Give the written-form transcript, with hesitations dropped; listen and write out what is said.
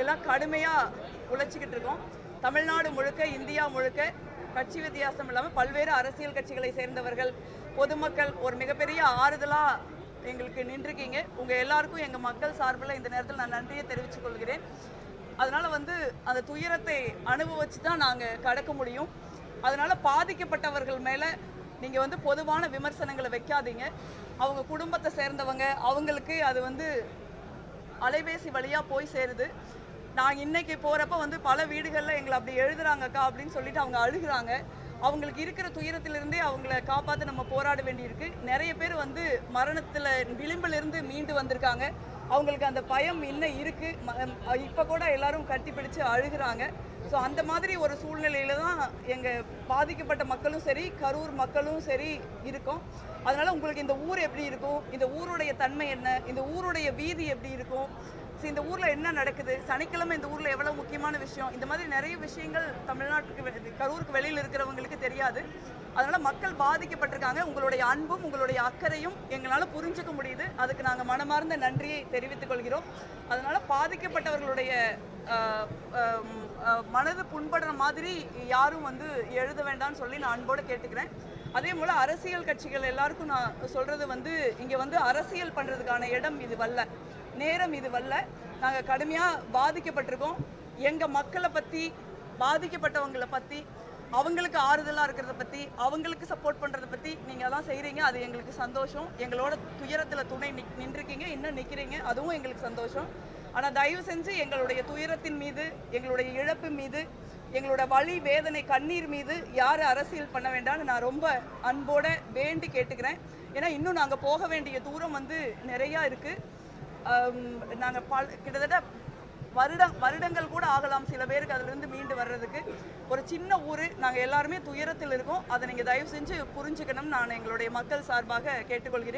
எல்லாம் கடுமையாக உழைச்சிக்கிட்டு இருக்கோம். தமிழ்நாடு முழுக்க, இந்தியா முழுக்க கட்சி வித்தியாசம் இல்லாமல் பல்வேறு அரசியல் கட்சிகளை சேர்ந்தவர்கள், பொதுமக்கள் ஒரு மிகப்பெரிய ஆறுதலாக எங்களுக்கு நின்றுருக்கீங்க. உங்கள் எல்லாருக்கும் எங்கள் மக்கள் சார்பில் இந்த நேரத்தில் நான் நன்றியை தெரிவித்துக் கொள்கிறேன். அதனால் அந்த துயரத்தை அனுபவிச்சு தான் நாங்கள் கடக்க முடியும். அதனால் பாதிக்கப்பட்டவர்கள் மேலே நீங்கள் பொதுவான விமர்சனங்களை வைக்காதீங்க. அவங்க குடும்பத்தை சேர்ந்தவங்க, அவங்களுக்கு அது அலைபேசி வழியாக போய் சேருது. நான் இன்னைக்கு போகிறப்ப பல வீடுகளில் எங்களை அப்படி எழுதுறாங்கக்கா அப்படின்னு சொல்லிட்டு அவங்க அழுகிறாங்க. அவங்களுக்கு இருக்கிற துயரத்திலிருந்தே அவங்கள காப்பாற்ற நம்ம போராட வேண்டியிருக்கு. நிறைய பேர் மரணத்தில் விளிம்பிலிருந்து மீண்டு வந்திருக்காங்க. அவங்களுக்கு அந்த பயம் இன்னும் இருக்குது. இப்போ கூட எல்லாரும் கட்டி பிடிச்சு அழுகிறாங்க. ஸோ அந்த மாதிரி ஒரு சூழ்நிலையில தான் எங்கள் பாதிக்கப்பட்ட மக்களும் சரி, கரூர் மக்களும் சரி இருக்கும். அதனால் உங்களுக்கு இந்த ஊர் எப்படி இருக்கும், இந்த ஊருடைய தன்மை என்ன, இந்த ஊருடைய வீதி எப்படி இருக்கும், இந்த ஊரில் என்ன நடக்குது, சனிக்கிழமை இந்த ஊரில் எவ்வளோ முக்கியமான விஷயம், இந்த மாதிரி நிறைய விஷயங்கள் தமிழ்நாட்டுக்கு கரூருக்கு வெளியில் இருக்கிறவங்களுக்கு தெரியாது. அதனால் மக்கள் பாதிக்கப்பட்டிருக்காங்க. உங்களுடைய அன்பும் உங்களுடைய அக்கறையும் எங்களால் புரிஞ்சுக்க முடியுது. அதுக்கு நாங்கள் மனமார்ந்த நன்றியை தெரிவித்துக் கொள்கிறோம். அதனால் பாதிக்கப்பட்டவர்களுடைய மனது புண்படுற மாதிரி யாரும் எழுத வேண்டாம்னு சொல்லி நான் அன்போடு கேட்டுக்கிறேன். அதே போல் அரசியல் கட்சிகள் எல்லாருக்கும் நான் சொல்கிறது இங்கே அரசியல் பண்ணுறதுக்கான இடம் இது வல்ல, நேரம் இது வல்ல. நாங்கள் கடுமையாக பாதிக்கப்பட்டிருக்கோம். எங்கள் மக்களை பற்றி, பாதிக்கப்பட்டவங்களை பற்றி, அவங்களுக்கு ஆறுதலாக இருக்கிறத பற்றி, அவங்களுக்கு சப்போர்ட் பண்ணுறதை பற்றி நீங்கள் தான் செய்கிறீங்க. அது எங்களுக்கு சந்தோஷம். எங்களோட துயரத்தில் துணை நின்றுருக்கீங்க, இன்னும் நிற்கிறீங்க, அதுவும் எங்களுக்கு சந்தோஷம். ஆனால் தயவு செஞ்சு எங்களுடைய துயரத்தின் மீது, எங்களுடைய இழப்பு மீது, எங்களோட வலி வேதனை கண்ணீர் மீது யாரும் அரசியல் பண்ண வேண்டாம்னு நான் ரொம்ப அன்போட வேண்டி கேட்டுக்கிறேன். ஏன்னா இன்னும் நாங்கள் போக வேண்டிய தூரம் நிறையா இருக்குது. நாங்கள் கிட்டத்தட்ட வருடங்கள் கூட ஆகலாம் சில பேருக்கு அதிலிருந்து மீண்டு வர்றதுக்கு. ஒரு சின்ன ஊர், நாங்கள் எல்லாருமே துயரத்தில் இருக்கோம். அதை நீங்கள் தயவு செஞ்சு புரிஞ்சுக்கணும்னு நான் எங்களுடைய மக்கள் சார்பாக கேட்டுக்கொள்கிறேன்.